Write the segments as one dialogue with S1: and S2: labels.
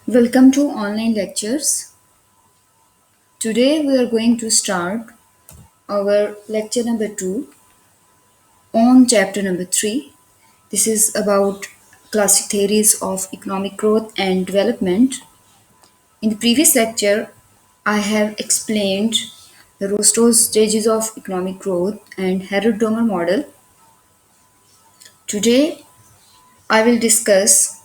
S1: Welcome to online lectures. Today we are going to start our lecture number 2 on chapter number 3. This is about classic theories of economic growth and development. In the previous lecture, I have explained the Rostow's stages of economic growth and Harold Domer model. Today, I will discuss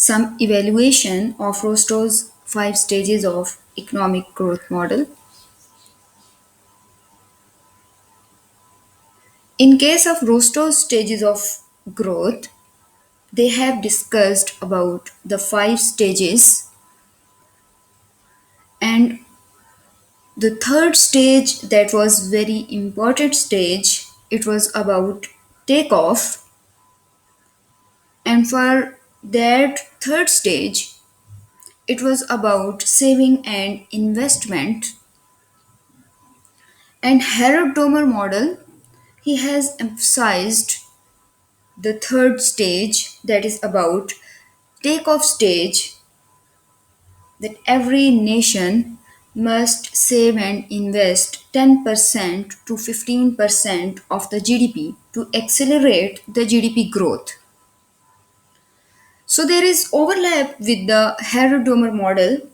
S1: some evaluation of Rostow's 5 stages of economic growth model. In case of Rostow's stages of growth, they have discussed about the 5 stages, and the third stage, that was very important stage, it was about takeoff. And for that third stage, it was about saving and investment. And Harold Domer model, he has emphasized the third stage, that is about takeoff stage, that every nation must save and invest 10% to 15% of the GDP to accelerate the GDP growth. So there is overlap with the Harrod-Domer model,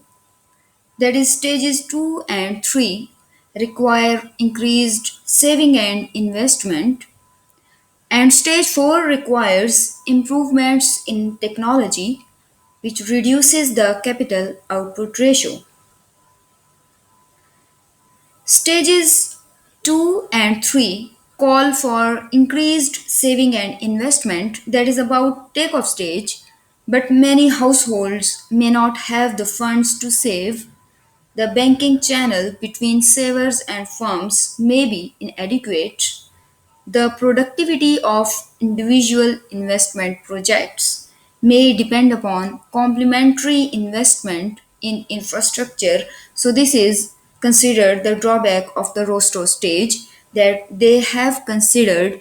S1: that is stages 2 and 3 require increased saving and investment, and stage 4 requires improvements in technology which reduces the capital output ratio. Stages 2 and 3 call for increased saving and investment, that is about takeoff stage, but many households may not have the funds to save. The banking channel between savers and firms may be inadequate. The productivity of individual investment projects may depend upon complementary investment in infrastructure. So, this is considered the drawback of the Rostow stage, that they have considered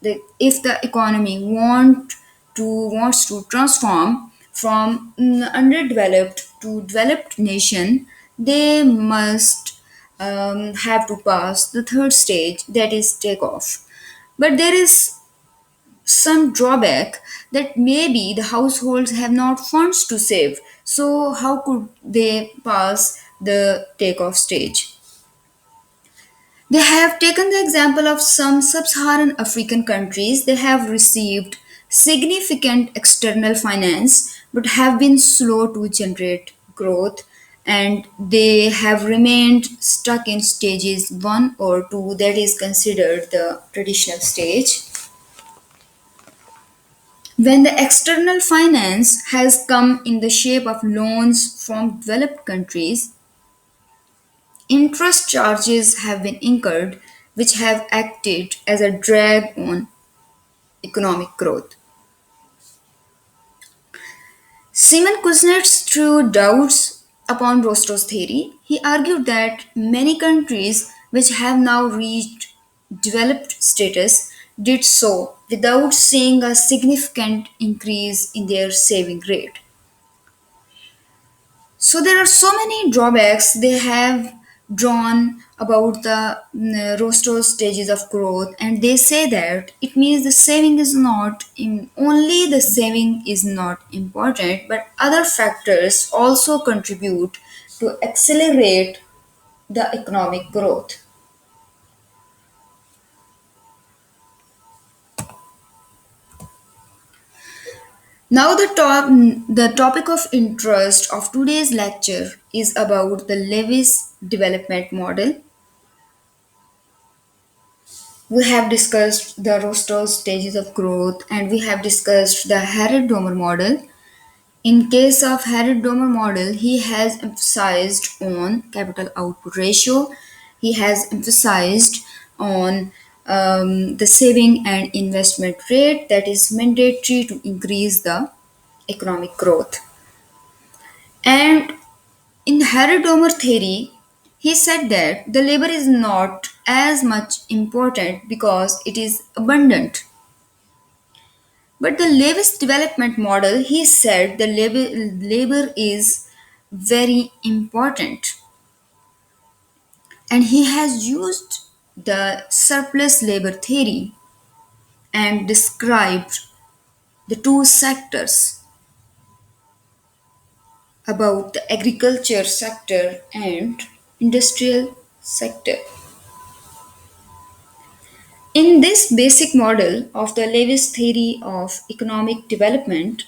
S1: that if the economy wants to transform from underdeveloped to developed nation, they must have to pass the third stage, that is takeoff. But there is some drawback, that maybe the households have not funds to save. So how could they pass the takeoff stage? They have taken the example of some sub Saharan African countries. They have received significant external finance but have been slow to generate growth, and they have remained stuck in stages 1 or 2, that is considered the traditional stage. When the external finance has come in the shape of loans from developed countries, interest charges have been incurred, which have acted as a drag on economic growth. Simon Kuznets threw doubts upon Rostow's theory. He argued that many countries which have now reached developed status did so without seeing a significant increase in their saving rate. So there are so many drawbacks they have drawn about the roster stages of growth, and they say that it means the saving is not in, only the saving is not important, but other factors also contribute to accelerate the economic growth. Now the topic of interest of today's lecture is about the Lewis development model. We have discussed the roster stages of growth, and we have discussed the Harrod Domer model. In case of Harrod Domer model, he has emphasized on capital output ratio. He has emphasized on the saving and investment rate, that is mandatory to increase the economic growth. And in Harrod Domer theory, he said that the labor is not as much important because it is abundant. But the Lewis development model, he said the labor is very important, and he has used the surplus labor theory and described the two sectors about the agriculture sector and industrial sector. In this basic model of the Lewis theory of economic development,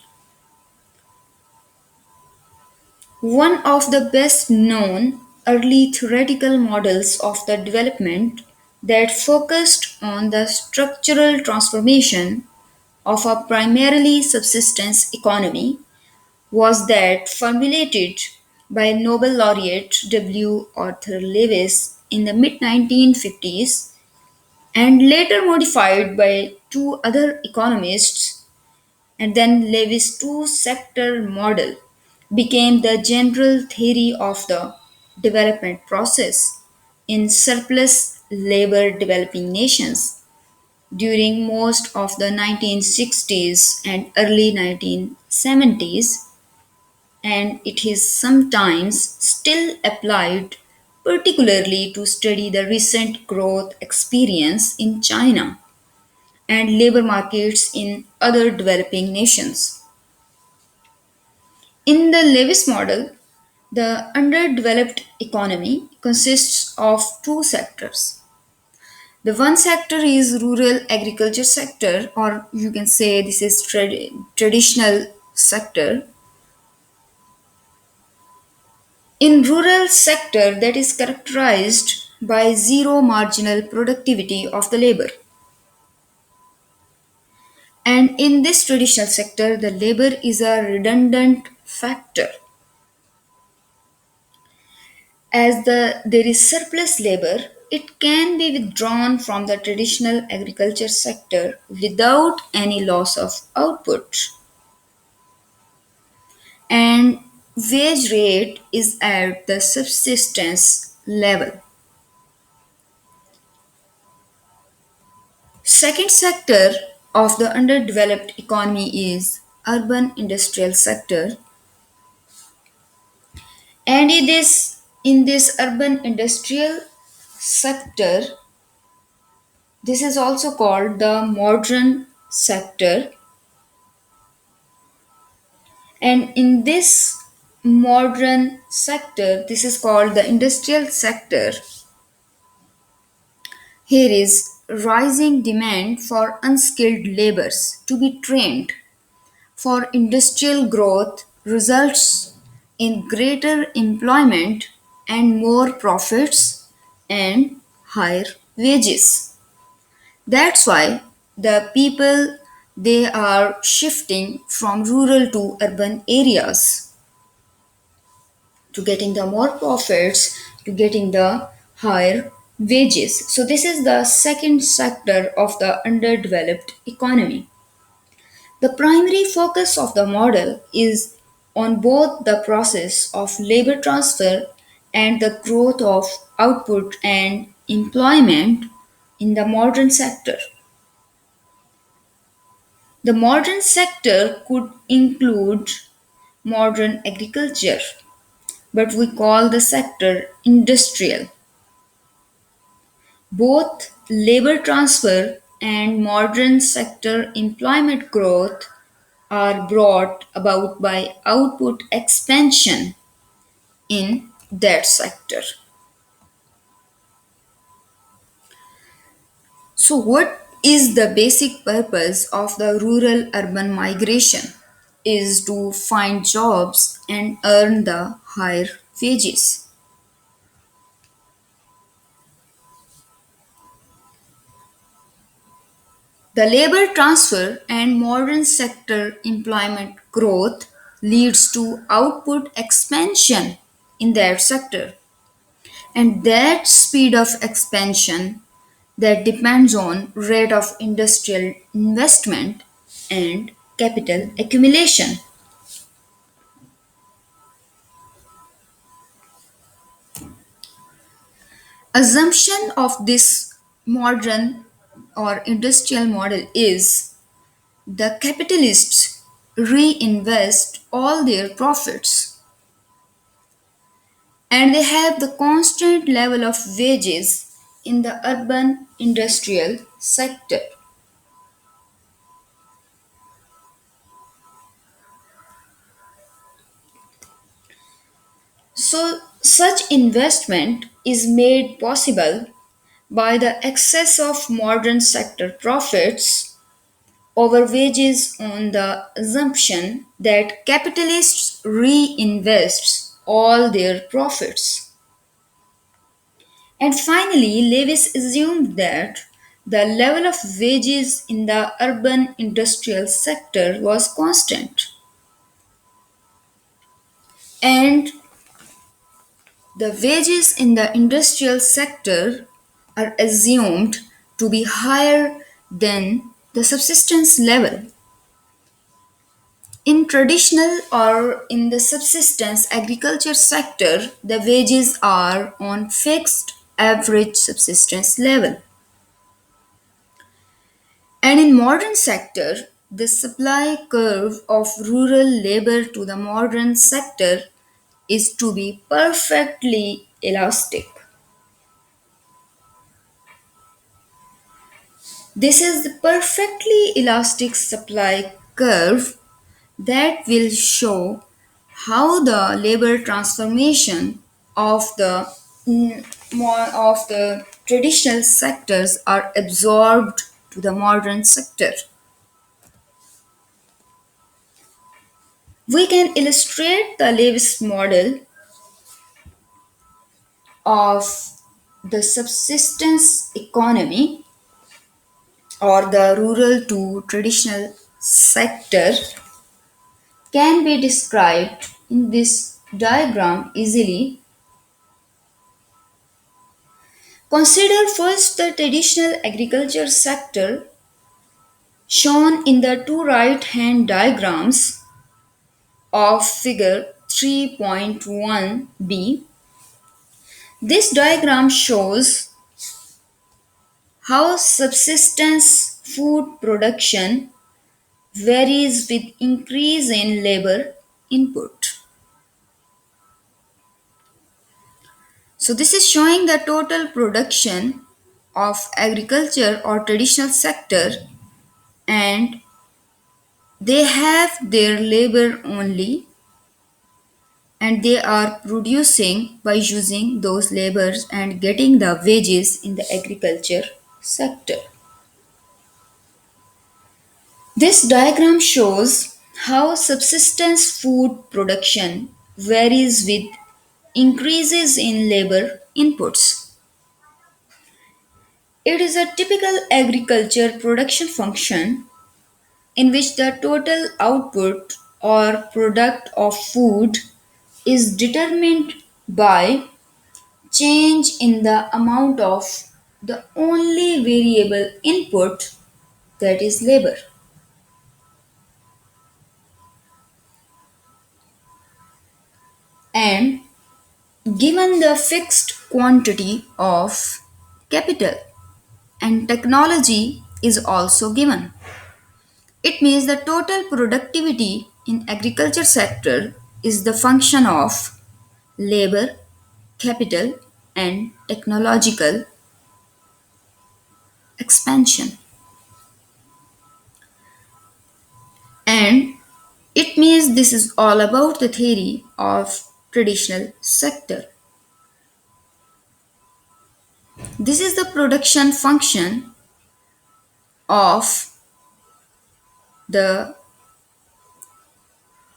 S1: one of the best known early theoretical models of the development that focused on the structural transformation of a primarily subsistence economy was that formulated by Nobel laureate W. Arthur Lewis in the mid 1950s and later modified by two other economists, and then Lewis' two sector model became the general theory of the development process in surplus labor developing nations during most of the 1960s and early 1970s, and it is sometimes still applied particularly to study the recent growth experience in China and labor markets in other developing nations. In the Lewis model, the underdeveloped economy consists of two sectors. The one sector is rural agriculture sector, or you can say this is traditional sector. In rural sector that is characterized by zero marginal productivity of the labor. And in this traditional sector, the labor is a redundant factor. As there is surplus labor, it can be withdrawn from the traditional agriculture sector without any loss of output. And wage rate is at the subsistence level. Second sector of the underdeveloped economy is urban industrial sector, and in this urban industrial sector, this is also called the modern sector, and in this modern sector, this is called the industrial sector. Here is rising demand for unskilled laborers to be trained for industrial growth results in greater employment and more profits and higher wages. That's why the people, they are shifting from rural to urban areas to getting the more profits, to getting the higher wages. So this is the second sector of the underdeveloped economy. The primary focus of the model is on both the process of labor transfer and the growth of output and employment in the modern sector. The modern sector could include modern agriculture, but we call the sector industrial. Both labor transfer and modern sector employment growth are brought about by output expansion in that sector. So, what is the basic purpose of the rural urban migration? Is to find jobs and earn the higher wages. The labor transfer and modern sector employment growth leads to output expansion in that sector, and that speed of expansion that depends on rate of industrial investment and capital accumulation. Assumption of this modern or industrial model is the capitalists reinvest all their profits and they have the constant level of wages in the urban industrial sector. So, such investment is made possible by the excess of modern sector profits over wages on the assumption that capitalists reinvest all their profits. And finally, Lewis assumed that the level of wages in the urban industrial sector was constant and the wages in the industrial sector are assumed to be higher than the subsistence level. In traditional or in the subsistence agriculture sector, the wages are on fixed average subsistence level. And in modern sector, the supply curve of rural labor to the modern sector is to be perfectly elastic. This is the perfectly elastic supply curve that will show how the labor transformation of the traditional sectors are absorbed to the modern sector. We can illustrate the Lewis model of the subsistence economy or the rural to traditional sector can be described in this diagram easily. Consider first the traditional agriculture sector shown in the two right hand diagrams of figure 3.1b. This diagram shows how subsistence food production varies with increase in labor input. So this is showing the total production of agriculture or traditional sector and they have their labor only and they are producing by using those labors and getting the wages in the agriculture sector. This diagram shows how subsistence food production varies with increases in labor inputs. It is a typical agriculture production function in which the total output or product of food is determined by change in the amount of the only variable input, that is labor. And given the fixed quantity of capital and technology is also given, it means the total productivity in agriculture sector is the function of labor, capital and technological expansion. And it means this is all about the theory of traditional sector. This is the production function of the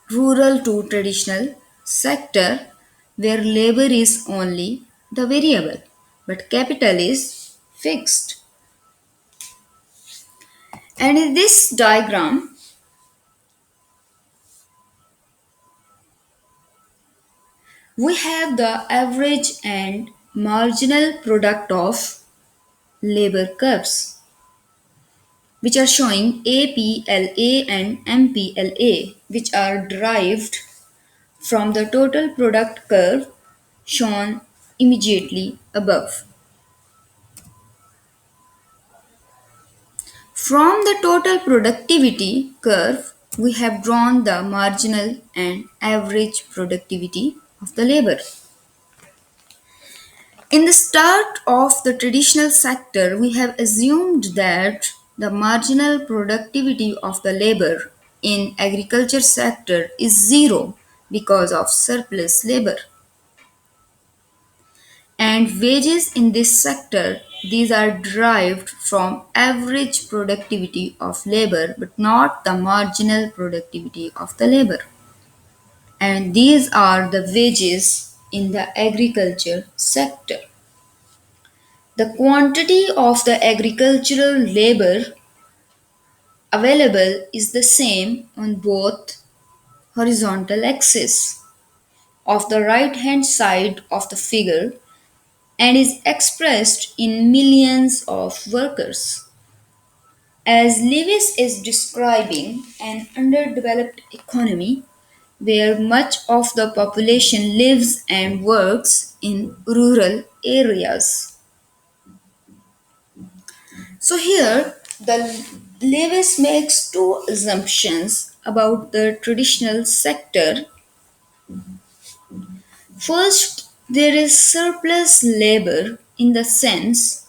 S1: rural to traditional sector where labor is only the variable but capital is fixed. And in this diagram, we have the average and marginal product of labor curves, which are showing APLA and MPLA, which are derived from the total product curve shown immediately above. From the total productivity curve, we have drawn the marginal and average productivity of the labor. In the start of the traditional sector, we have assumed that the marginal productivity of the labor in agriculture sector is zero because of surplus labor. And wages in this sector, these are derived from average productivity of labor but not the marginal productivity of the labor. And these are the wages in the agriculture sector. The quantity of the agricultural labor available is the same on both horizontal axes of the right hand side of the figure and is expressed in millions of workers. As Lewis is describing an underdeveloped economy where much of the population lives and works in rural areas. So here the Lewis makes two assumptions about the traditional sector. First, there is surplus labor in the sense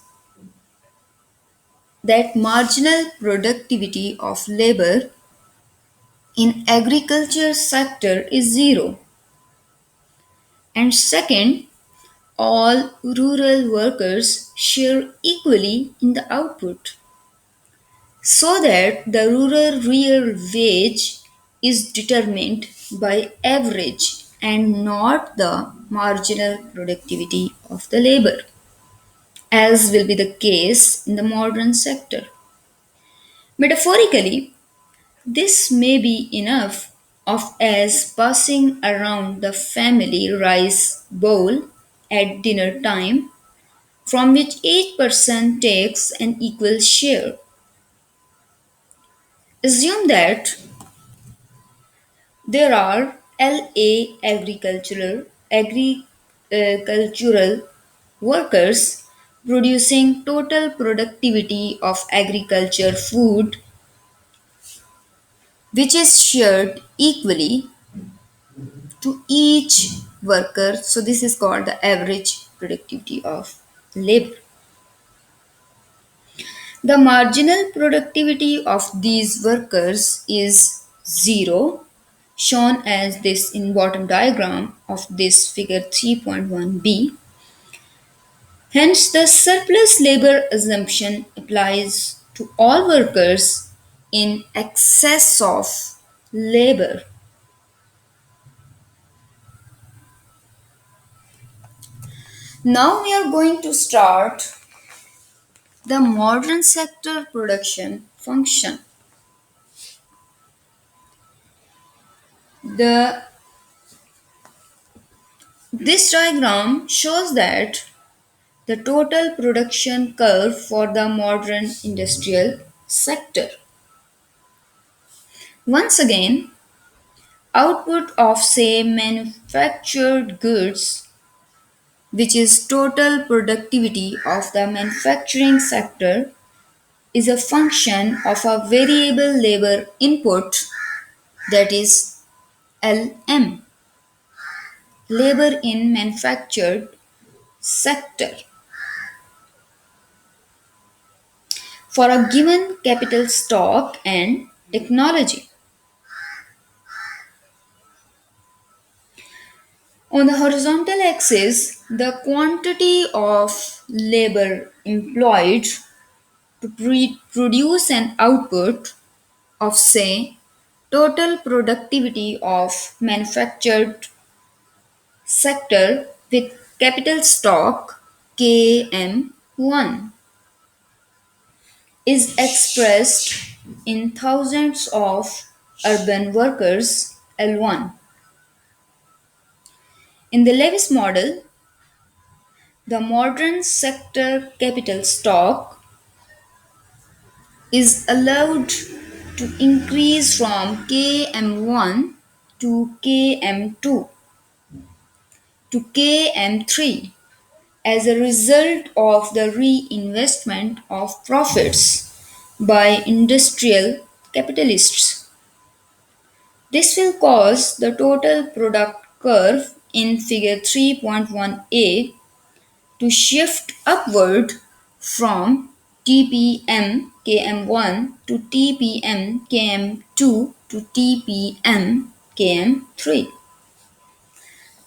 S1: that marginal productivity of labor in agriculture sector is zero. And second, all rural workers share equally in the output so that the rural real wage is determined by average and not the marginal productivity of the labor, as will be the case in the modern sector. Metaphorically, this may be enough of as passing around the family rice bowl at dinner time, from which each person takes an equal share. Assume that there are LA agricultural workers producing total productivity of agriculture food which is shared equally to each worker. So this is called the average productivity of labor. The marginal productivity of these workers is zero, shown as this in bottom diagram of this figure 3.1b. Hence, the surplus labor assumption applies to all workers in excess of labor. Now we are going to start the modern sector production function. The This diagram shows that the total production curve for the modern industrial sector. Once again, output of say manufactured goods, which is total productivity of the manufacturing sector, is a function of a variable labor input, that is LM, labor in manufactured sector, for a given capital stock and technology. On the horizontal axis, the quantity of labor employed to produce an output of, say, total productivity of manufactured sector with capital stock KM1 is expressed in thousands of urban workers L1. In the Lewis model, the modern sector capital stock is allowed to increase from KM1 to KM2 to KM3 as a result of the reinvestment of profits by industrial capitalists. This will cause the total product curve in figure 3.1a to shift upward from TPM KM1 to TPM KM2 to TPM KM3.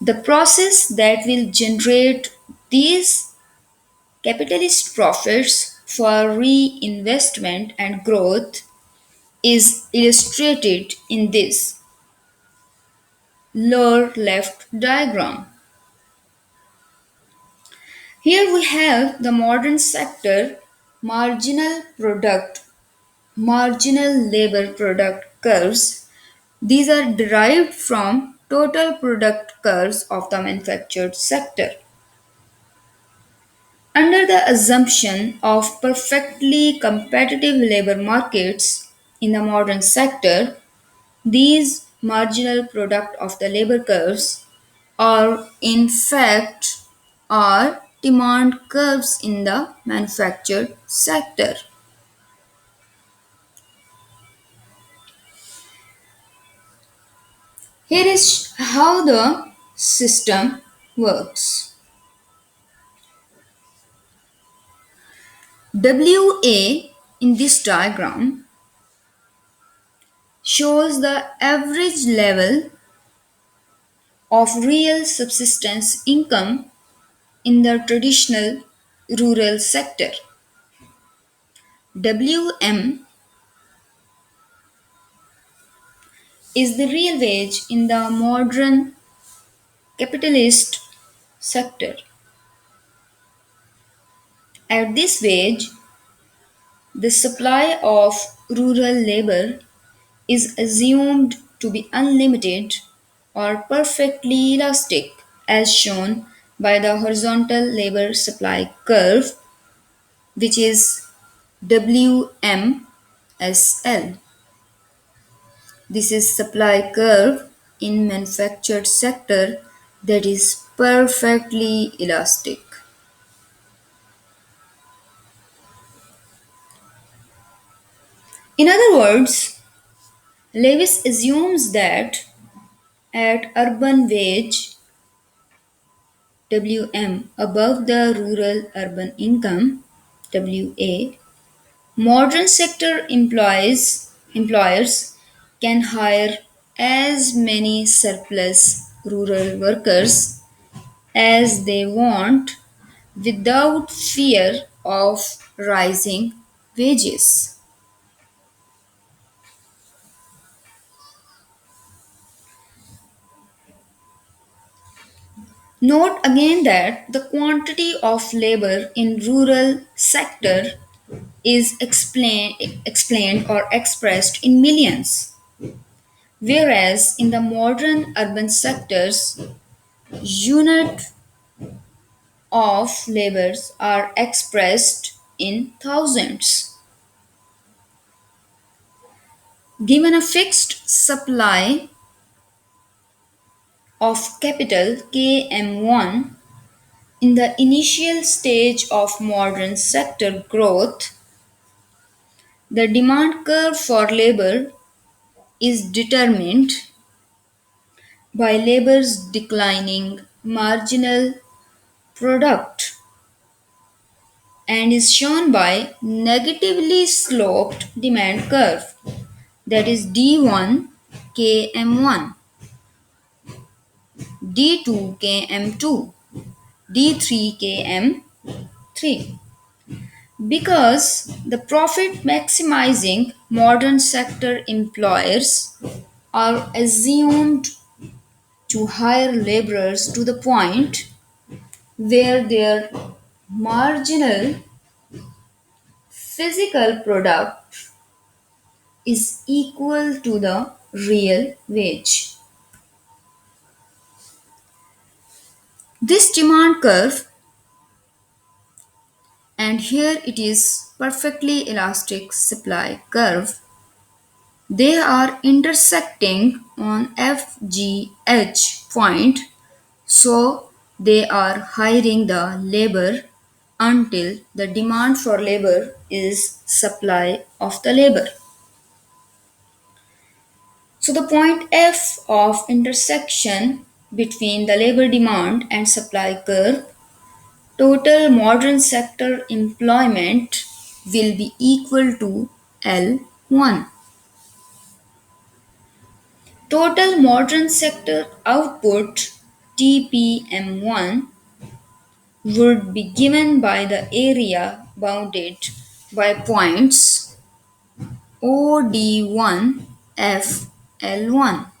S1: The process that will generate these capitalist profits for reinvestment and growth is illustrated in this lower left diagram. Here we have the modern sector marginal product, marginal labor product curves. These are derived from total product curves of the manufactured sector. Under the assumption of perfectly competitive labor markets in the modern sector, these marginal product of the labor curves are in fact are demand curves in the manufactured sector. Here is how the system works. WA in this diagram shows the average level of real subsistence income in the traditional rural sector. WM is the real wage in the modern capitalist sector. At this wage, the supply of rural labor is assumed to be unlimited or perfectly elastic, as shown by the horizontal labor supply curve, which is WMSL. This is supply curve in manufactured sector that is perfectly elastic. In other words, Lewis assumes that at urban wage WM above the rural urban income WA, modern sector employers can hire as many surplus rural workers as they want without fear of rising wages. Note again that the quantity of labor in rural sector is explained or expressed in millions, whereas in the modern urban sectors, unit of labors are expressed in thousands. Given a fixed supply of capital KM1 in the initial stage of modern sector growth, the demand curve for labor is determined by labor's declining marginal product and is shown by negatively sloped demand curve, that is D1 KM1, D2 KM2, D3 KM3. Because the profit maximizing modern sector employers are assumed to hire laborers to the point where their marginal physical product is equal to the real wage. This demand curve, and here it is perfectly elastic supply curve, they are intersecting on FGH point, so they are hiring the labor until the demand for labor is supply of the labor. So the point F of intersection between the labor demand and supply curve, total modern sector employment will be equal to L1. Total modern sector output TPM1 would be given by the area bounded by points OD1 FL1.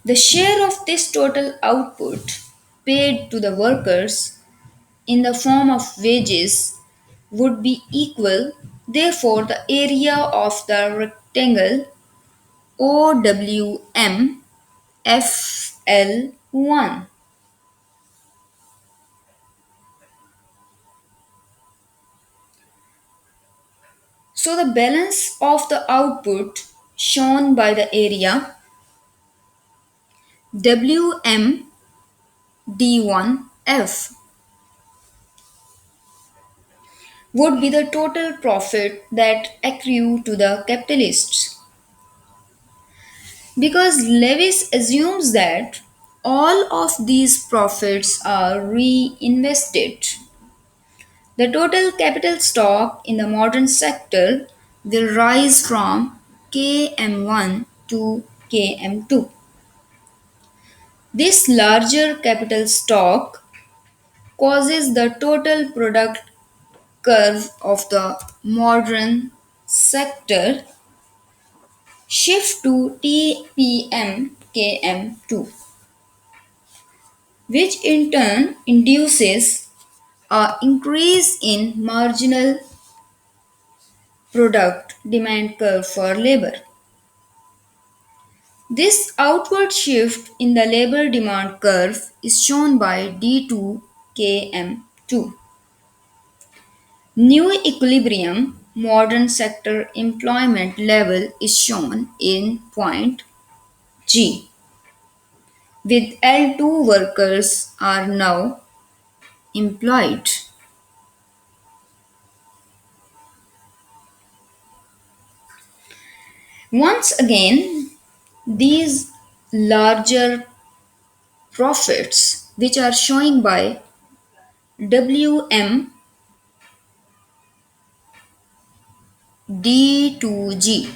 S1: The share of this total output paid to the workers in the form of wages would be equal, therefore, the area of the rectangle OWM FL1. So, the balance of the output shown by the area WMD1F would be the total profit that accrue to the capitalists. Because Lewis assumes that all of these profits are reinvested, the total capital stock in the modern sector will rise from KM1 to KM2. This larger capital stock causes the total product curve of the modern sector shift to TPM KM2, which in turn induces a increase in marginal product demand curve for labor. This outward shift in the labor demand curve is shown by D2KM2. New equilibrium modern sector employment level is shown in point G, with L2 workers are now employed. Once again, these larger profits, which are showing by WM D2G,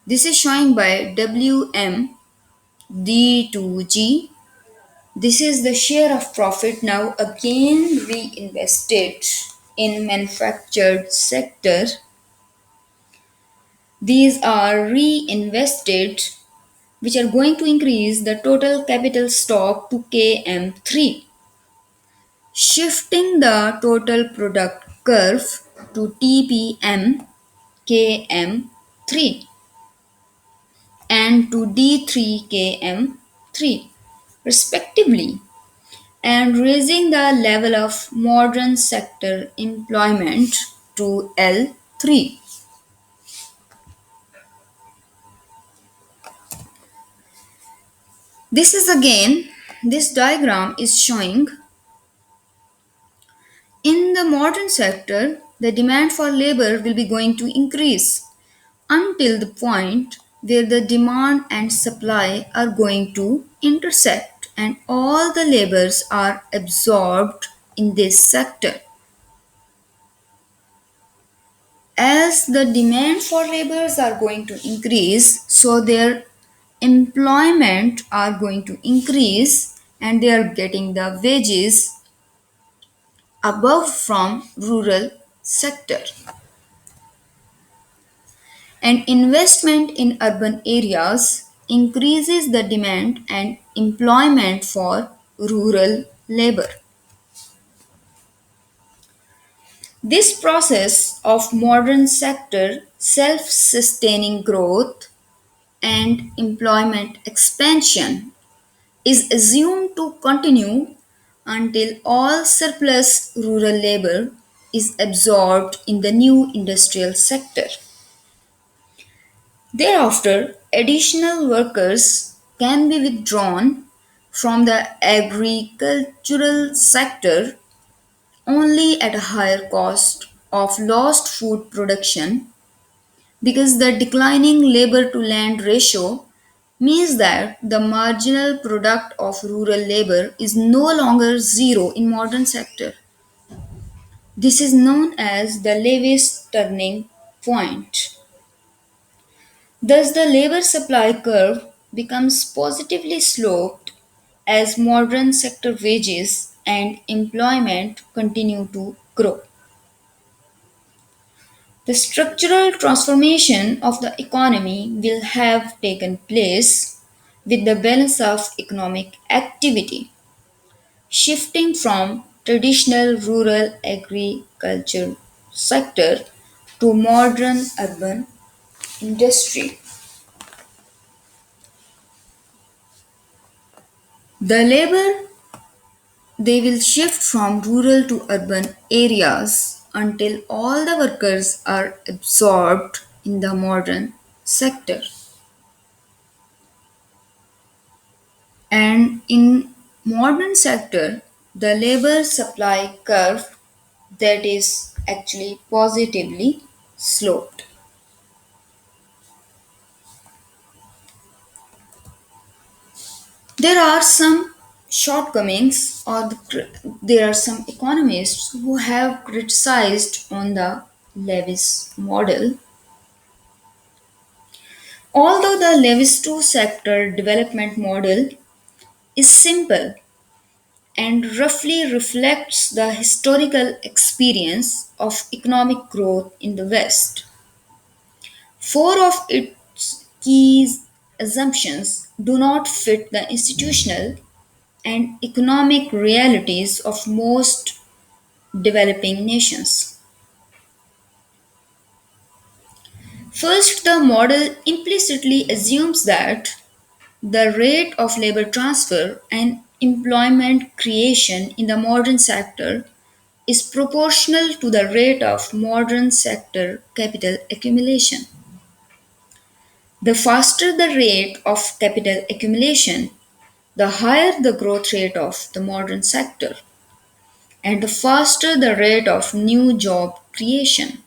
S1: this is showing by WM D2G. This is the share of profit now again reinvested in manufactured sector. These are reinvested, which are going to increase the total capital stock to KM3, shifting the total product curve to TPM KM3 and to D3KM3 respectively, and raising the level of modern sector employment to L3. This is again, this diagram is showing in the modern sector, the demand for labor will be going to increase until the point where the demand and supply are going to intersect and all the labors are absorbed in this sector. As the demand for laborers are going to increase, so their employment are going to increase and they are getting the wages above from rural sector. And investment in urban areas increases the demand and employment for rural labor. This process of modern sector self-sustaining growth and employment expansion is assumed to continue until all surplus rural labor is absorbed in the new industrial sector. Thereafter, additional workers can be withdrawn from the agricultural sector only at a higher cost of lost food production because the declining labor to land ratio means that the marginal product of rural labor is no longer zero in modern sector. This is known as the Lewis turning point. Thus the labor supply curve becomes positively sloped as modern sector wages and employment continue to grow. The structural transformation of the economy will have taken place with the balance of economic activity shifting from traditional rural agriculture sector to modern urban industry. The labor they will shift from rural to urban areas until all the workers are absorbed in the modern sector. And in modern sector, the labor supply curve that is actually positively sloped. There are some shortcomings, or there are some economists who have criticized on the Lewis model. Although the Lewis two sector development model is simple and roughly reflects the historical experience of economic growth in the West, four of its key assumptions do not fit the institutional and economic realities of most developing nations. First, the model implicitly assumes that the rate of labor transfer and employment creation in the modern sector is proportional to the rate of modern sector capital accumulation. The faster the rate of capital accumulation, the higher the growth rate of the modern sector, and the faster the rate of new job creation.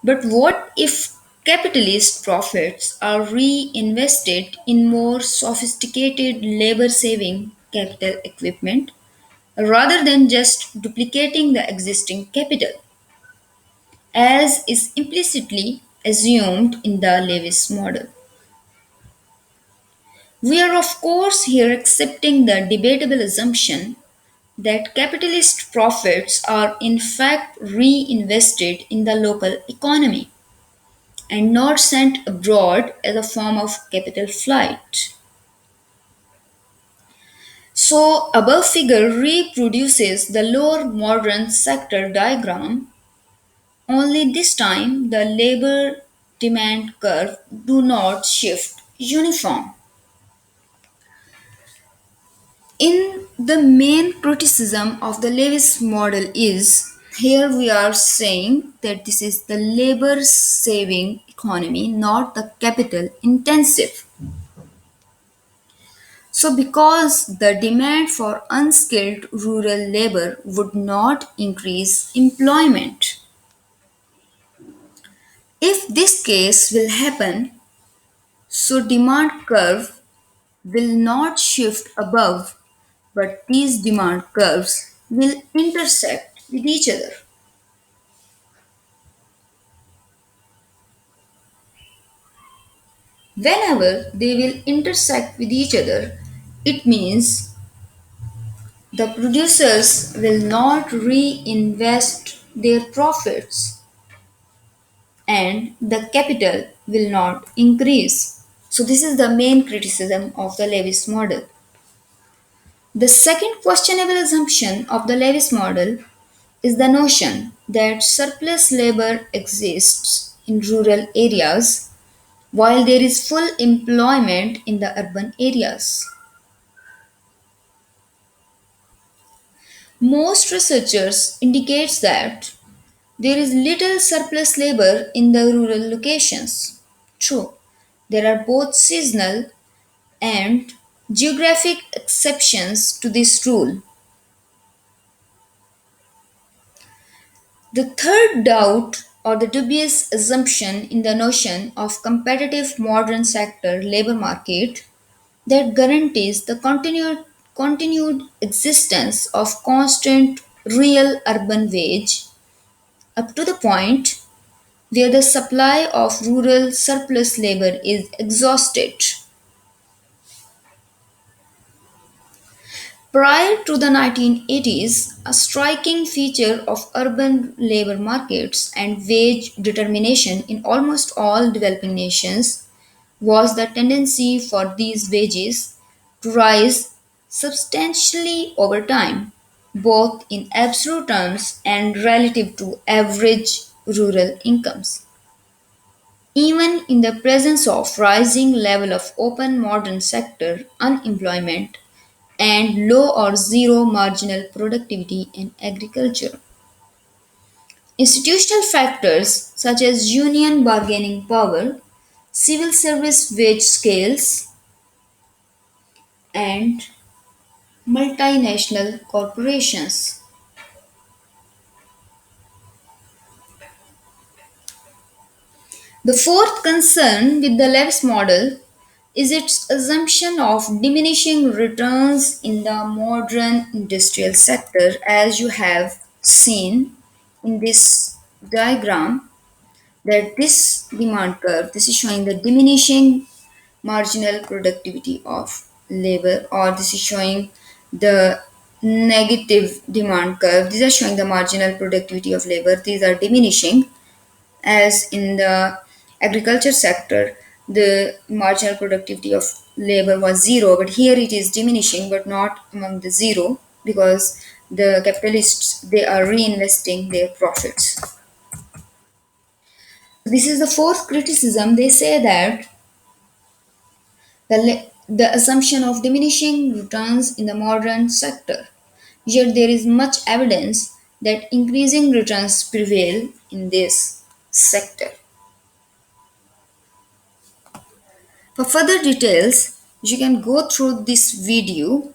S1: But what if capitalist profits are reinvested in more sophisticated labor saving capital equipment rather than just duplicating the existing capital, as is implicitly assumed in the Lewis model? We are, of course, here accepting the debatable assumption that capitalist profits are in fact reinvested in the local economy and not sent abroad as a form of capital flight. So, above figure reproduces the lower modern sector diagram, only this time the labor demand curve do not shift uniform. In the main criticism of the Lewis model is here we are saying that this is the labor saving economy, not the capital intensive. So, because the demand for unskilled rural labor would not increase employment. If this case will happen, so demand curve will not shift above, but these demand curves will intersect with each other. Whenever they will intersect with each other, it means the producers will not reinvest their profits and the capital will not increase. So, this is the main criticism of the Lewis model. The second questionable assumption of the Lewis model is the notion that surplus labor exists in rural areas while there is full employment in the urban areas. Most researchers indicates that there is little surplus labor in the rural locations. True, there are both seasonal and geographic exceptions to this rule. The third doubt or the dubious assumption in the notion of competitive modern sector labor market that guarantees the continued existence of constant real urban wage up to the point where the supply of rural surplus labor is exhausted. Prior to the 1980s, a striking feature of urban labor markets and wage determination in almost all developing nations was the tendency for these wages to rise substantially over time, both in absolute terms and relative to average rural incomes. Even in the presence of rising level of open modern sector unemployment and low or zero marginal productivity in agriculture. Institutional factors such as union bargaining power, civil service wage scales, and multinational corporations. The fourth concern with the Lewis model is its assumption of diminishing returns in the modern industrial sector, as you have seen in this diagram, that this demand curve, this is showing the diminishing marginal productivity of labor, or this is showing the negative demand curve. These are showing the marginal productivity of labor. These are diminishing, as in the agriculture sector the marginal productivity of labor was zero, but here it is diminishing, but not among the zero, because the capitalists, they are reinvesting their profits. This is the fourth criticism. They say that the assumption of diminishing returns in the modern sector, yet there is much evidence that increasing returns prevail in this sector. For further details, you can go through this video.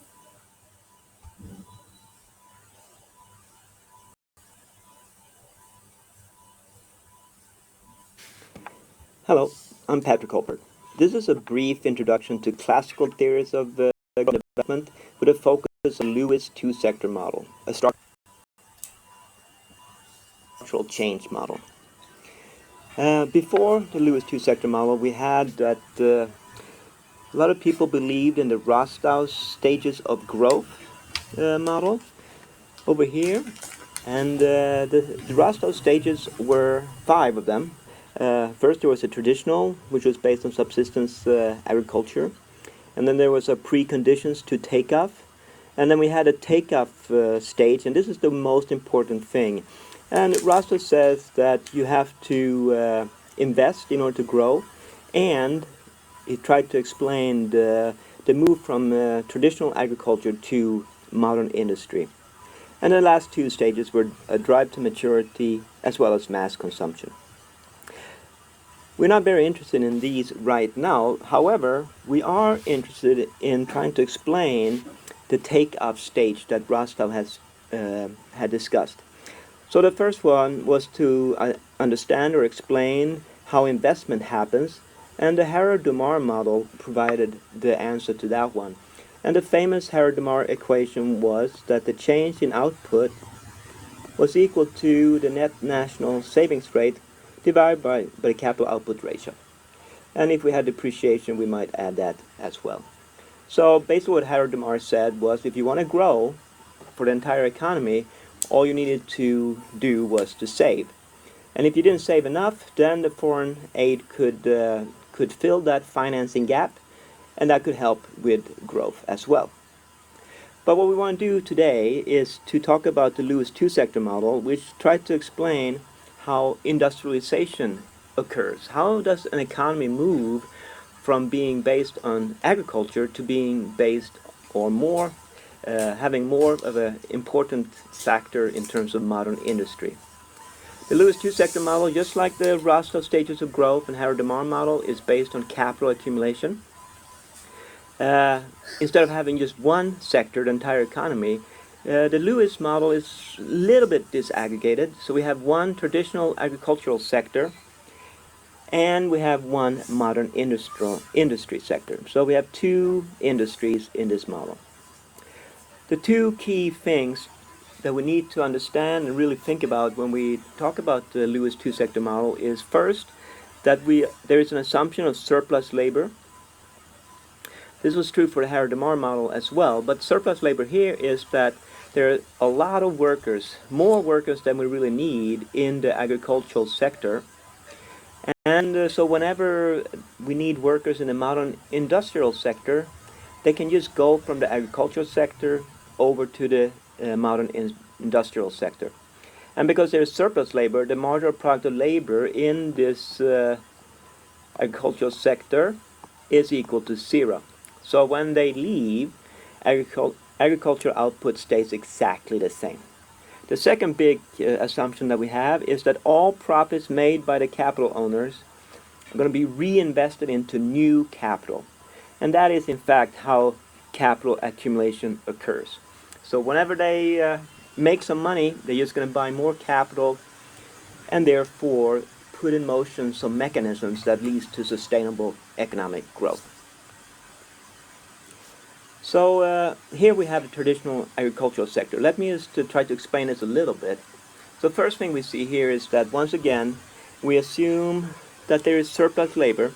S2: Hello, I'm Patrick Holbert. This is a brief introduction to classical theories of development with a focus on Lewis two-sector model, a structural change model. Before the Lewis two-sector model, we had that a lot of people believed in the Rostow stages of growth model over here. And the Rostow stages were five of them. First, there was a traditional, which was based on subsistence agriculture. And then there was a preconditions to takeoff. And then we had a takeoff stage, and this is the most important thing. And Rostow says that you have to invest in order to grow, and he tried to explain the move from traditional agriculture to modern industry. And the last two stages were a drive to maturity as well as mass consumption. We're not very interested in these right now. However, we are interested in trying to explain the take-off stage that Rostow has had discussed. So the first one was to understand or explain how investment happens, and the Harrod-Dumar model provided the answer to that one. And the famous Harrod-Dumar equation was that the change in output was equal to the net national savings rate divided by the capital output ratio. And if we had depreciation, we might add that as well. So basically what Harrod-Dumar said was, if you want to grow for the entire economy, all you needed to do was to save. And if you didn't save enough, then the foreign aid could fill that financing gap, and that could help with growth as well. But what we want to do today is to talk about the Lewis two-sector model, which tried to explain how industrialization occurs. How does an economy move from being based on agriculture to being based or more, having more of an important factor in terms of modern industry? The Lewis two-sector model, just like the Rostow stages of growth and Harrod-Dumar model, is based on capital accumulation. Uh, Instead of having just one sector, the entire economy, the Lewis model is a little bit disaggregated. So we have one traditional agricultural sector, and we have one modern industry sector. So we have two industries in this model. The two key things that we need to understand and really think about when we talk about the Lewis two-sector model is first that there is an assumption of surplus labor. This was true for the Harrod-Demar model as well, but surplus labor here is that there are a lot of workers, more workers than we really need in the agricultural sector. And so whenever we need workers in the modern industrial sector, they can just go from the agricultural sector over to the modern industrial sector. And because there's surplus labor, the marginal product of labor in this agricultural sector is equal to zero. So when they leave, agricultural output stays exactly the same. The second big assumption that we have is that all profits made by the capital owners are going to be reinvested into new capital. And that is, in fact, how capital accumulation occurs. So whenever they make some money, they're just going to buy more capital and therefore put in motion some mechanisms that leads to sustainable economic growth. So here we have the traditional agricultural sector. Let me just try to explain this a little bit. So first thing we see here is that once again we assume that there is surplus labor,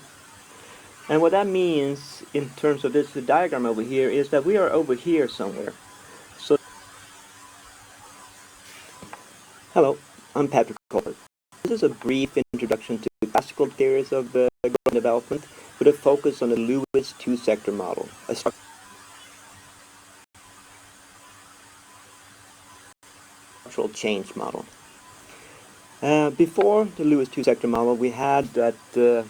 S2: and what that means in terms of this diagram over here is that we are over here somewhere. So hello, I'm Patrick Colbert. This is a brief introduction to classical theories of growth and development with a focus on the Lewis two-sector model, a structural change model. Before the Lewis two-sector model, we had that a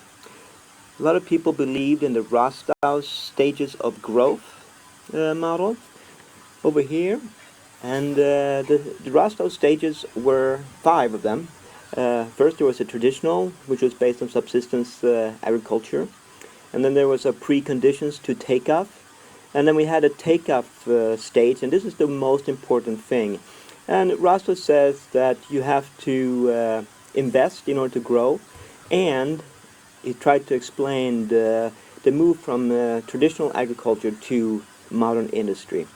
S2: lot of people believed in the Rostow stages of growth model over here. And the Rostow stages were 5 of them. First there was a traditional, which was based on subsistence agriculture. And then there was a preconditions to takeoff. And then we had a takeoff stage, and this is the most important thing. And Rostow says that you have to invest in order to grow, and he tried to explain the move from traditional agriculture to modern industry.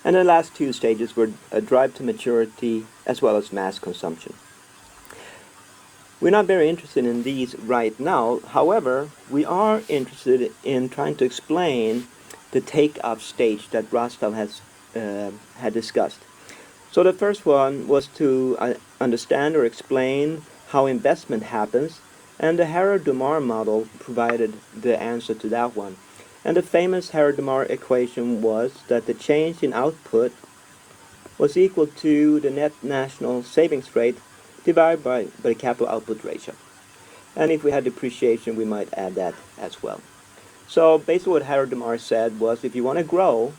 S2: And the last 2 stages were a drive to maturity as well as mass consumption. We're not very interested in these right now. However, we are interested in trying to explain the take-off stage that Rostow has had discussed. So the first one was to understand or explain how investment happens, and the Harrod-Demar model provided the answer to that one. And the famous Harrod-Demar equation was that the change in output was equal to the net national savings rate divided by the capital output ratio. And if we had depreciation, we might add that as well. So basically what Harrod-Demar said was if you want to grow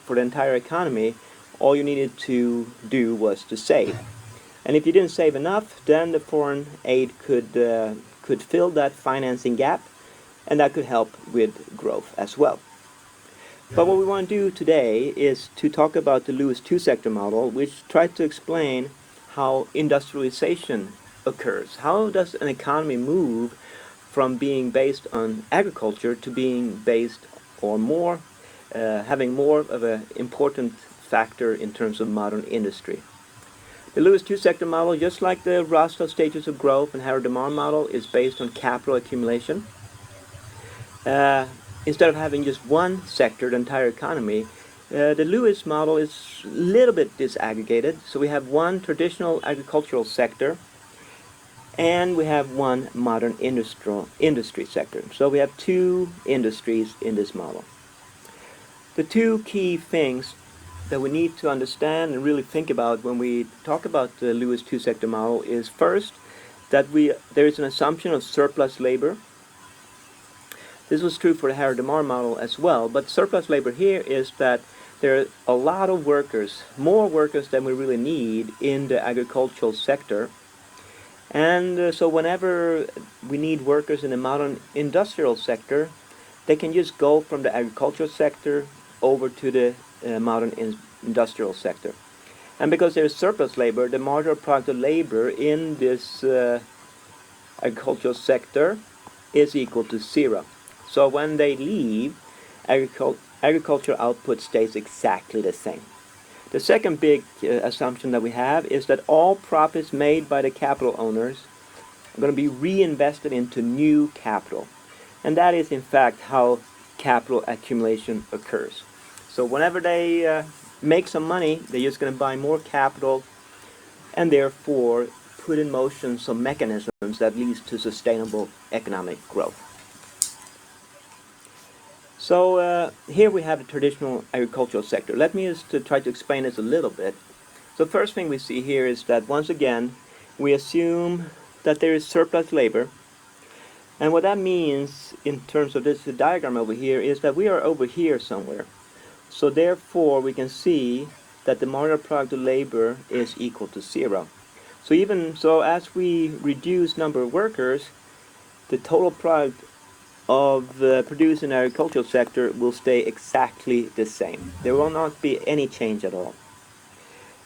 S2: for the entire economy, all you needed to do was to save. And if you didn't save enough, then the foreign aid could fill that financing gap, and that could help with growth as well. But what we want to do today is to talk about the Lewis two-sector model, which tried to explain how industrialization occurs. How does an economy move from being based on agriculture to being based or more, having more of an important factor in terms of modern industry? The Lewis two-sector model, just like the Rostow stages of growth and Harrod-Demar model, is based on capital accumulation. Instead of having just one sector, the entire economy, the Lewis model is a little bit disaggregated. So we have one traditional agricultural sector, and we have one modern industry sector. So we have 2 industries in this model. The 2 key things that we need to understand and really think about when we talk about the Lewis two-sector model is first that there is an assumption of surplus labor. This was true for the Harrod-Demar model as well, but surplus labor here is that there are a lot of workers, more workers than we really need in the agricultural sector. And so whenever we need workers in the modern industrial sector, they can just go from the agricultural sector over to the modern industrial sector. And because there's surplus labor, the marginal product of labor in this agricultural sector is equal to zero. So when they leave, agricultural output stays exactly the same. The second big assumption that we have is that all profits made by the capital owners are going to be reinvested into new capital. And that is in fact how capital accumulation occurs. So whenever they make some money, they're just going to buy more capital and therefore put in motion some mechanisms that leads to sustainable economic growth. So here we have the traditional agricultural sector. Let me just try to explain this a little bit. So first thing we see here is that once again we assume that there is surplus labor, and what that means in terms of this diagram over here is that we are over here somewhere. So therefore we can see that the marginal product of labor is equal to zero. So even so, as we reduce number of workers, the total product of produced in the agricultural sector will stay exactly the same. There will not be any change at all.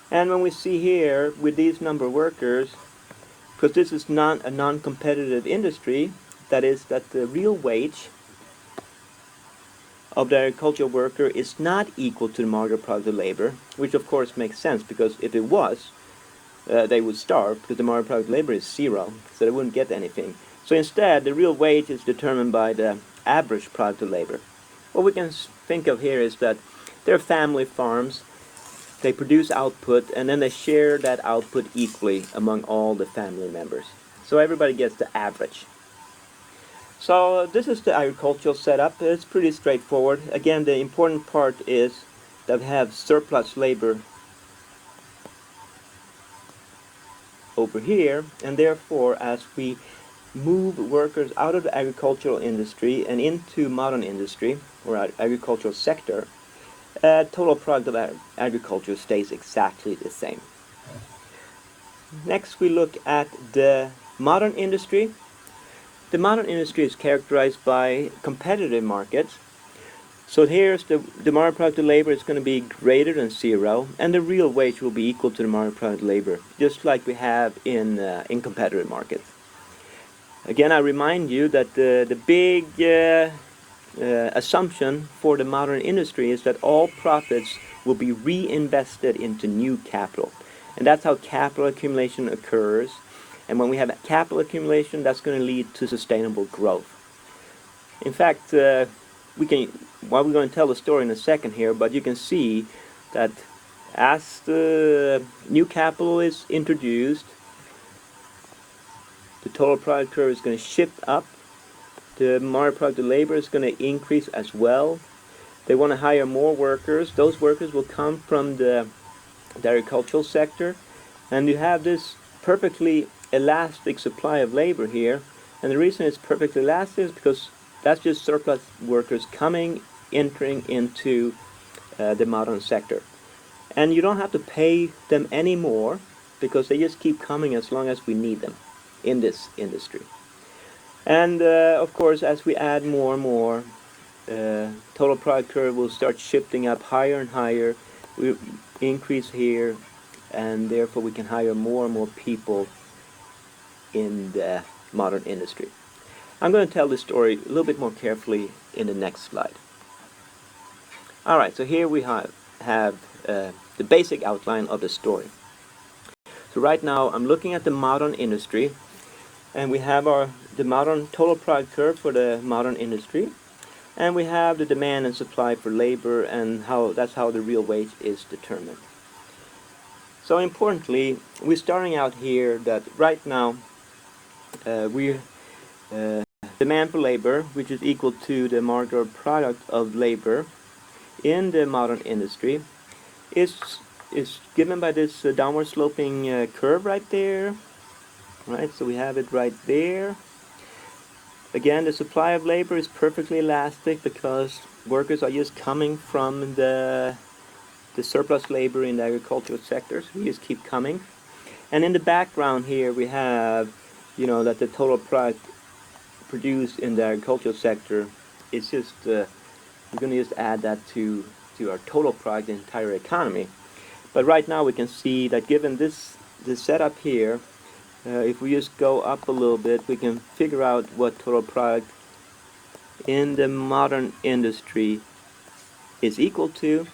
S2: And when we see here with these number of workers, because this is not a non-competitive industry, that is that the real wage of the agricultural worker is not equal to the marginal product of labor, which of course makes sense, because if it was, they would starve, because the marginal product of labor is zero, so they wouldn't get anything. So instead, the real wage is determined by the average product of labor. What we can think of here is that they're family farms, they produce output, and then they share that output equally among all the family members. So everybody gets the average. So this is the agricultural setup. It's pretty straightforward. Again, the important part is that we have surplus labor over here, and therefore as we move workers out of the agricultural industry and into modern industry or agricultural sector, total product of agriculture stays exactly the same. Next we look at the modern industry. The modern industry is characterized by competitive markets. So here's the marginal product of labor is going to be greater than zero, and the real wage will be equal to the marginal product of labor, just like we have in competitive markets. Again, I remind you that the big assumption for the modern industry is that all profits will be reinvested into new capital. And that's how capital accumulation occurs. And when we have capital accumulation, that's going to lead to sustainable growth. In fact, we're going to tell the story in a second here, but you can see that as the new capital is introduced, the total product curve is going to shift up. The marginal product of labor is going to increase as well. They want to hire more workers. Those workers will come from the agricultural sector. And you have this perfectly elastic supply of labor here. And the reason it's perfectly elastic is because that's just surplus workers entering into the modern sector. And you don't have to pay them anymore because they just keep coming as long as we need them in this industry. And of course, as we add more and more, total product curve will start shifting up higher and higher. We increase here, and therefore we can hire more and more people in the modern industry. I'm going to tell this story a little bit more carefully in the next slide. Alright, so here we have the basic outline of the story. So right now I'm looking at the modern industry, and we have the modern total product curve for the modern industry, and we have the demand and supply for labor, and that's how the real wage is determined. So importantly, we're starting out here that right now demand for labor, which is equal to the marginal product of labor in the modern industry, is given by this downward sloping curve right there. Right, so we have it right there. Again, the supply of labor is perfectly elastic because workers are just coming from the surplus labor in the agricultural sectors. We just keep coming. And in the background here we have, that the total product produced in the agricultural sector it's just we're going to just add that to our total product, the entire economy. But right now we can see that given this setup here, if we just go up a little bit, we can figure out what total product in the modern industry is equal to,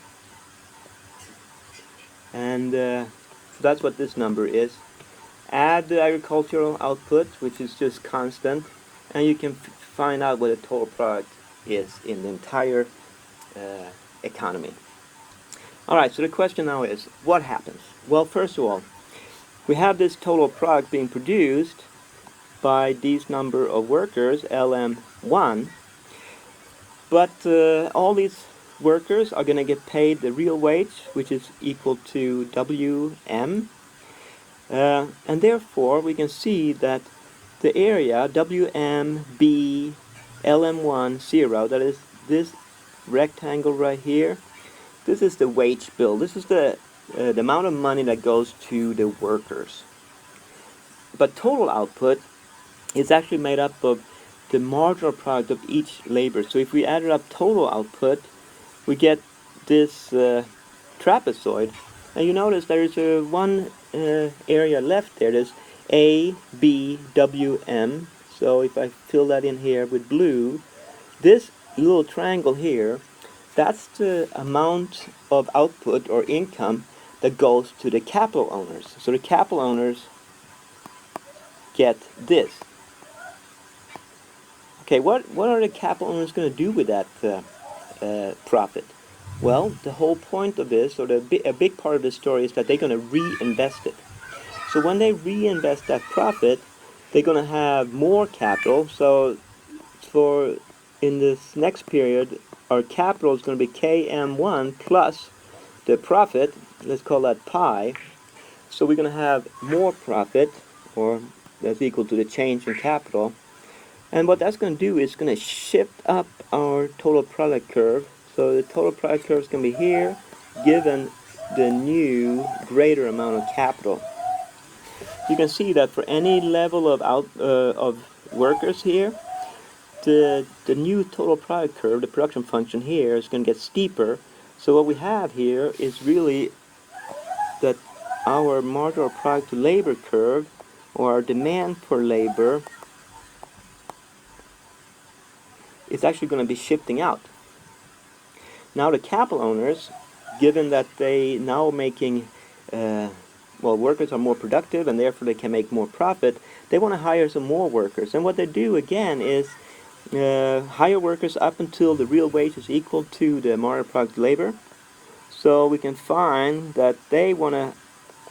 S2: and so that's what this number is. Add the agricultural output, which is just constant, and you can find out what the total product is in the entire economy. Alright, so the question now is, what happens? Well, first of all, we have this total product being produced by these number of workers, LM1, but all these workers are going to get paid the real wage, which is equal to WM, and therefore we can see that the area WMB LM1 0, that is this rectangle right here, this is the wage bill. This is the amount of money that goes to the workers. But total output is actually made up of the marginal product of each labor. So if we added up total output, we get this trapezoid. And you notice there is one area left there. There's A, B, W, M. So if I fill that in here with blue, this little triangle here, that's the amount of output or income that goes to the capital owners. So the capital owners get this. Okay, what are the capital owners going to do with that profit? Well, the whole point of this, or a big part of the story, is that they're going to reinvest it. So when they reinvest that profit, they're going to have more capital. So in this next period, our capital is going to be KM1 plus the profit, let's call that pi. So we're going to have more profit, or that's equal to the change in capital. And what that's going to do is going to shift up our total product curve. So the total product curve is going to be here, given the new greater amount of capital. You can see that for any level of workers here, the new total product curve, the production function here, is going to get steeper. So what we have here is really that our marginal product to labor curve, or our demand for labor, is actually going to be shifting out. Now the capital owners, given that they now making, workers are more productive and therefore they can make more profit, they want to hire some more workers. And what they do again is hire workers up until the real wage is equal to the marginal product labor. So we can find that they want to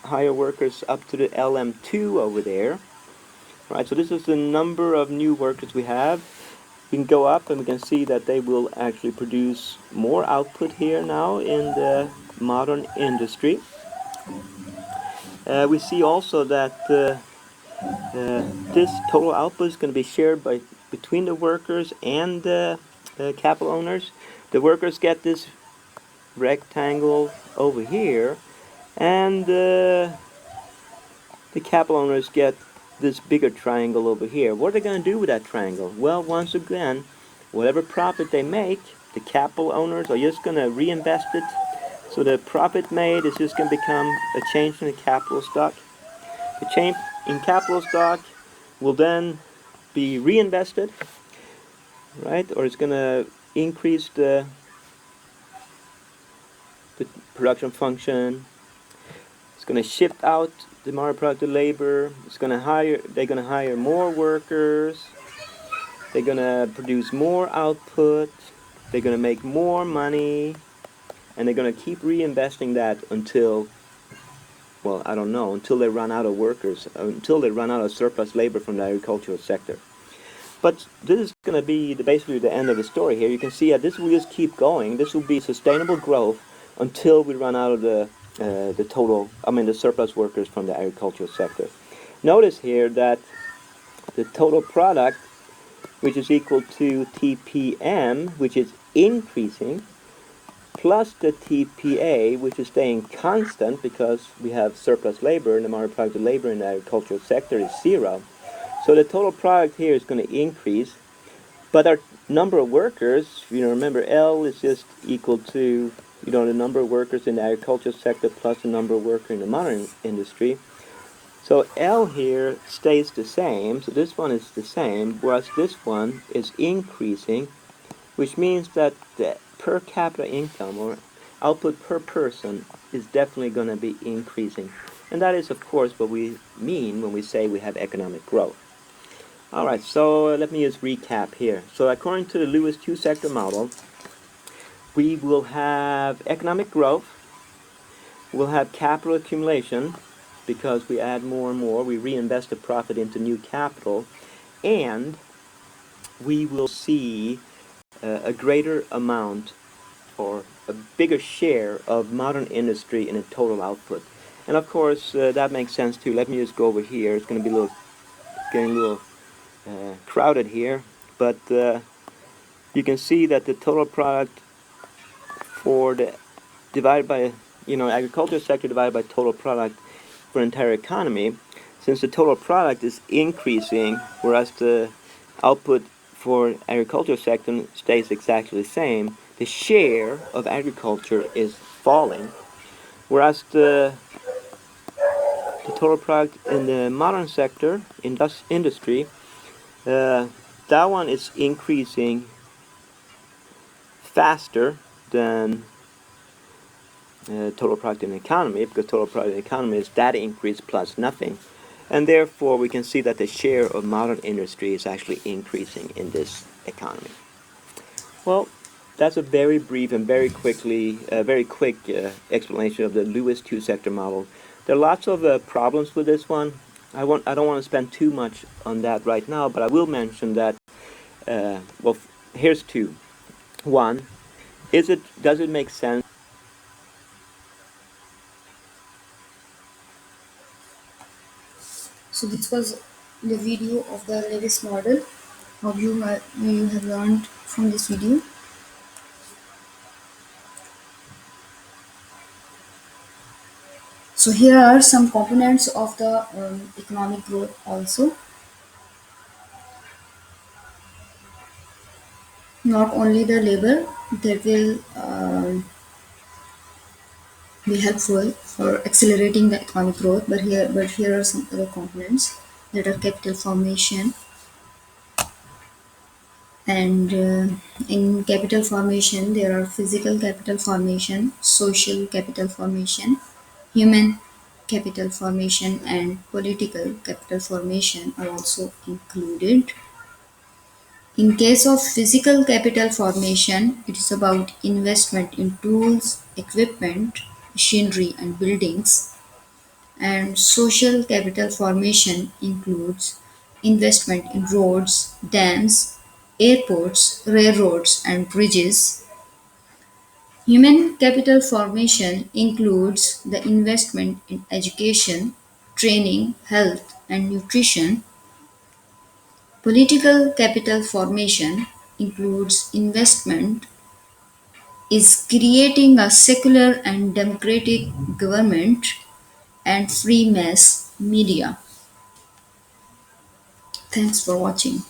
S2: hire workers up to the LM2 over there. Right, so this is the number of new workers we have. We can go up and we can see that they will actually produce more output here now in the modern industry. We see also that this total output is going to be shared between the workers and the capital owners. The workers get this rectangle over here, and the capital owners get this bigger triangle over here. What are they going to do with that triangle? Well, once again, whatever profit they make, the capital owners are just going to reinvest it. So the profit made is just going to become a change in the capital stock. The change in capital stock will then be reinvested, right? Or it's going to increase the production function. It's going to shift out the marginal product of labor. They're going to hire more workers. They're going to produce more output. They're going to make more money. And they're going to keep reinvesting that until, well, I don't know, until they run out of workers, until they run out of surplus labor from the agricultural sector. But this is going to be basically the end of the story here. You can see that this will just keep going. This will be sustainable growth until we run out of the surplus workers from the agricultural sector. Notice here that the total product, which is equal to TPM, which is increasing, plus the TPA, which is staying constant because we have surplus labor, and the marginal product of labor in the agricultural sector is 0. So the total product here is going to increase, But our number of workers, remember L is just equal to, the number of workers in the agricultural sector plus the number of workers in the modern industry. So L here stays the same, so this one is the same, whereas this one is increasing, which means that the per capita income or output per person is definitely going to be increasing. And that is, of course, what we mean when we say we have economic growth. All right, so let me just recap here. So according to the Lewis two-sector model, we will have economic growth, we'll have capital accumulation, because we add more and more, we reinvest the profit into new capital, and we will see a greater amount or a bigger share of modern industry in the total output. And of course, that makes sense too. Let me just go over here. It's going to be getting a little crowded here, but you can see that the total product for the divided by, agriculture sector divided by total product for the entire economy, since the total product is increasing, whereas the output for agriculture sector stays exactly the same, the share of agriculture is falling, whereas the total product in the modern sector, industry, that one is increasing faster than total product in the economy, because total product in the economy is that increase plus nothing. And therefore, we can see that the share of modern industry is actually increasing in this economy. Well, that's a very brief and very quick explanation of the Lewis two-sector model. There are lots of problems with this one. I don't want to spend too much on that right now, but I will mention that. Well, here's two. One, does it make sense?
S1: So this was the video of the Lewis model. Hope you have learned from this video. So here are some components of the economic growth also. Not only the labor that will be helpful for accelerating the economic growth, but here are some other components that are capital formation. And in capital formation, there are physical capital formation, social capital formation, human capital formation, and political capital formation are also included. In case of physical capital formation, it is about investment in tools, equipment, machinery, and buildings. And social capital formation includes investment in roads, dams, airports, railroads, and bridges. Human capital formation includes the investment in education, training, health, and nutrition. Political capital formation includes investment is creating a secular and democratic government and free mass media. Thanks for watching.